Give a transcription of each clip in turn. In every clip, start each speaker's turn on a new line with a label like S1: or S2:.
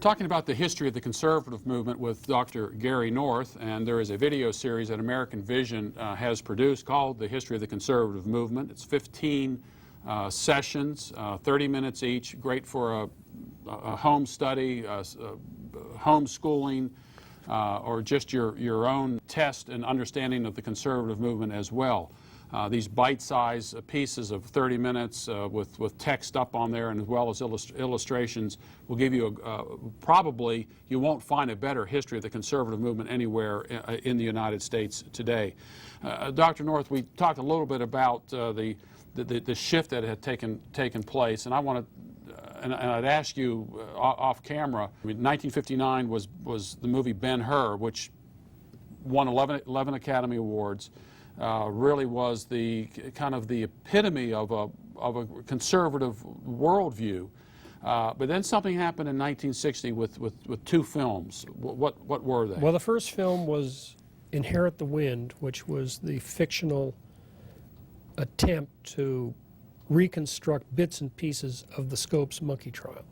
S1: talking about the history of the conservative movement with Dr. Gary North, and there is a video series that American Vision has produced called The History of the Conservative Movement. It's 15 sessions, 30 minutes each, great for a home study, homeschooling, or just your own test and understanding of the conservative movement as well. These bite-sized pieces of 30 minutes with text up on there and as well as illustrations will give you probably you won't find a better history of the conservative movement anywhere in the United States today. Dr. North, we talked a little bit about the shift that had taken place, and I want to and I'd ask you off camera. I mean, 1959 was the movie Ben-Hur, which won 11 Academy Awards. Really was the kind of the epitome of a conservative worldview. But then something happened in 1960 with two films. What were they?
S2: Well, the first film was Inherit the Wind, which was the fictional attempt to reconstruct bits and pieces of the Scopes monkey trial.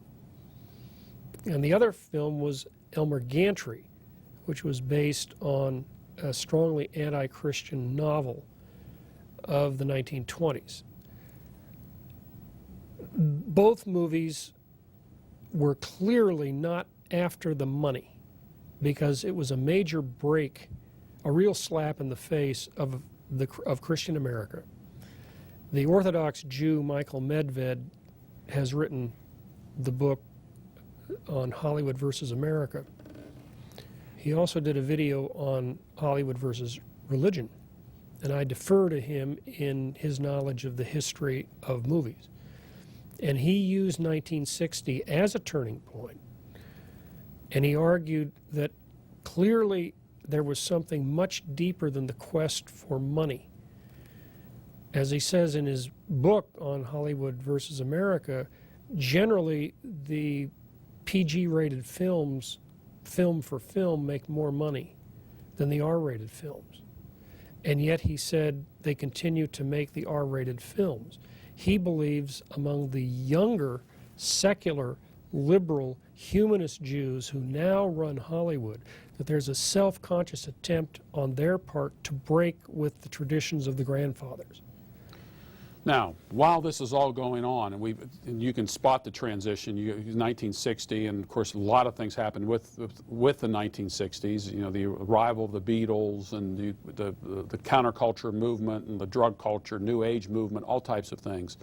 S2: And the other film was Elmer Gantry, which was based on a strongly anti-Christian novel of the 1920s. Both movies were clearly not after the money, because it was a major break, a real slap in the face of Christian America. The Orthodox Jew Michael Medved has written the book on Hollywood versus America. He also did a video on Hollywood versus religion, and I defer to him in his knowledge of the history of movies. And he used 1960 as a turning point, and he argued that clearly there was something much deeper than the quest for money. As he says in his book on Hollywood versus America, generally the PG-rated films, film for film, make more money than the R-rated films. And yet he said they continue to make the R-rated films. He believes among the younger, secular, liberal, humanist Jews who now run Hollywood that there's a self-conscious attempt on their part to break with the traditions of the grandfathers.
S1: Now, while this is all going on, and you can spot the transition, 1960, and of course a lot of things happened with the 1960s. You know, the arrival of the Beatles and the counterculture movement and the drug culture, New Age movement, all types of things.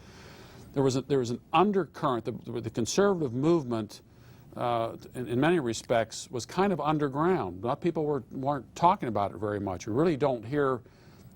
S1: There was an undercurrent. The conservative movement, in many respects, was kind of underground. A lot of people weren't talking about it very much. We really don't hear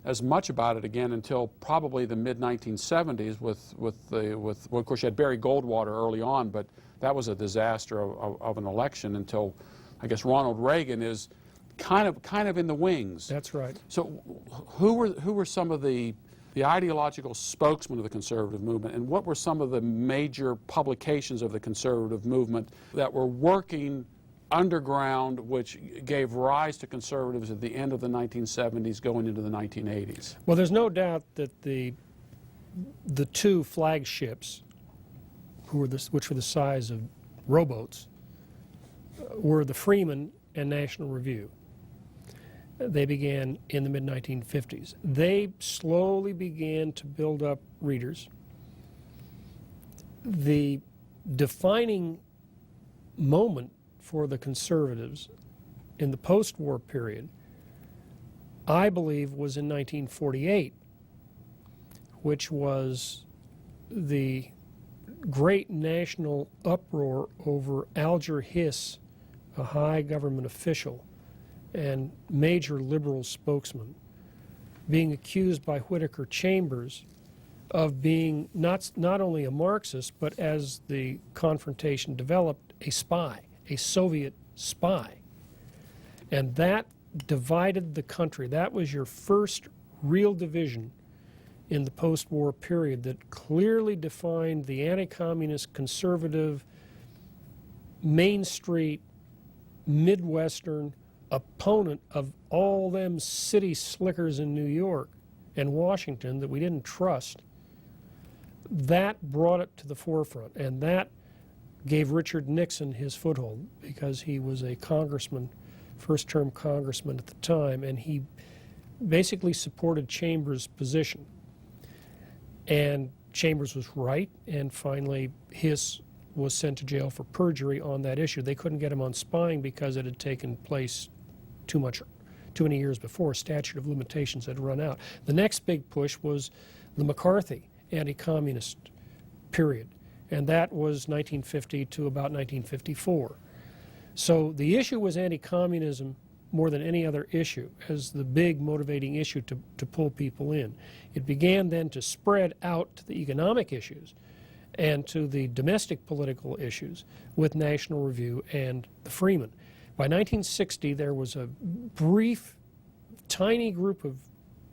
S1: as much about it again until probably the mid-1970s well, of course you had Barry Goldwater early on, but that was a disaster of an election until I guess Ronald Reagan is kind of in the wings.
S2: That's right.
S1: So who were some of the ideological spokesmen of the conservative movement, and what were some of the major publications of the conservative movement that were working underground, which gave rise to conservatives at the end of the 1970s going into the 1980s?
S2: Well, there's no doubt that the two flagships, which were the size of rowboats, were the Freeman and National Review. They began in the mid-1950s. They slowly began to build up readers. The defining moment for the conservatives in the post-war period, I believe, was in 1948, which was the great national uproar over Alger Hiss, a high government official and major liberal spokesman, being accused by Whittaker Chambers of being not only a Marxist, but as the confrontation developed, a spy. A Soviet spy. And that divided the country. That was your first real division in the post-war period that clearly defined the anti-communist, conservative, Main Street, Midwestern opponent of all them city slickers in New York and Washington that we didn't trust. That brought it to the forefront, and that gave Richard Nixon his foothold because he was a congressman, first-term congressman at the time, and he basically supported Chambers' position. And Chambers was right, and finally Hiss was sent to jail for perjury on that issue. They couldn't get him on spying because it had taken place too many years before. Statute of limitations had run out. The next big push was the McCarthy anti-communist period, and that was 1950 to about 1954. So the issue was anti-communism more than any other issue as the big motivating issue to pull people in. It began then to spread out to the economic issues and to the domestic political issues with National Review and the Freeman. By 1960, there was a brief, tiny group of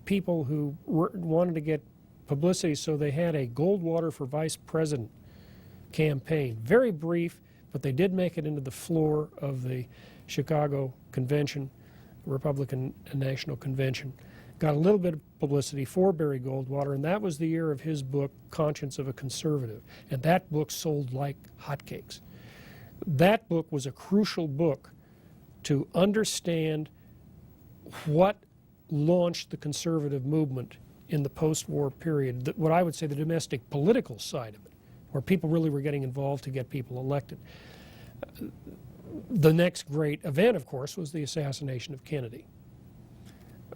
S2: people who wanted to get publicity, so they had a Goldwater for vice president campaign. Very brief, but they did make it into the floor of the Chicago Convention, Republican National Convention. Got a little bit of publicity for Barry Goldwater, and that was the year of his book, Conscience of a Conservative. And that book sold like hotcakes. That book was a crucial book to understand what launched the conservative movement in the post-war period, what I would say the domestic political side of it, where people really were getting involved to get people elected. The next great event, of course, was the assassination of Kennedy.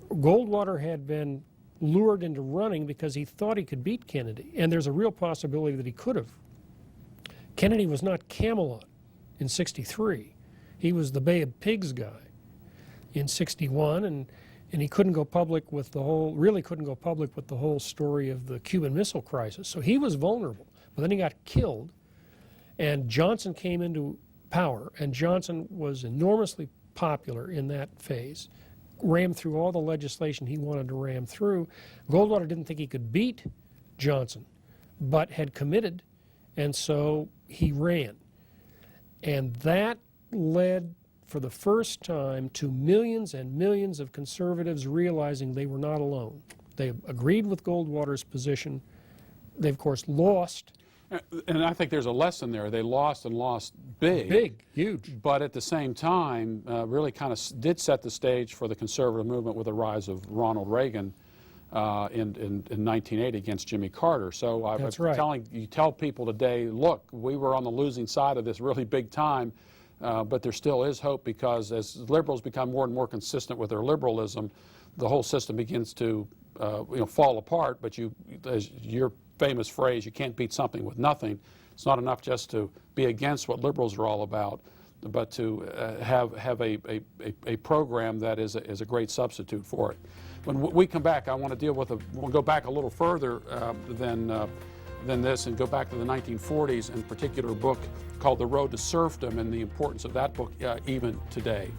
S2: Goldwater had been lured into running because he thought he could beat Kennedy, and there's a real possibility that he could have. Kennedy was not Camelot in '63. He was the Bay of Pigs guy in '61, and he couldn't go public with the whole, really couldn't go public with the whole story of the Cuban Missile Crisis. So he was vulnerable, but then he got killed, and Johnson came into power, and Johnson was enormously popular in that phase, rammed through all the legislation he wanted to ram through. Goldwater didn't think he could beat Johnson, but had committed, and so he ran. And that led for the first time to millions and millions of conservatives realizing they were not alone. They agreed with Goldwater's position. They, of course, lost.
S1: And I think there's a lesson there. They lost and lost big.
S2: Big, huge.
S1: But at the same time, really kind of did set the stage for the conservative movement with the rise of Ronald Reagan in 1980 against Jimmy Carter. So
S2: That's right.
S1: you tell people today, look, we were on the losing side of this really big time, but there still is hope, because as liberals become more and more consistent with their liberalism, the whole system begins to fall apart. But as your famous phrase, you can't beat something with nothing. It's not enough just to be against what liberals are all about, but to have a program that is a great substitute for it. When we come back, I want to deal with we'll go back a little further than this and go back to the 1940s, in particular a book called The Road to Serfdom, and the importance of that book even today.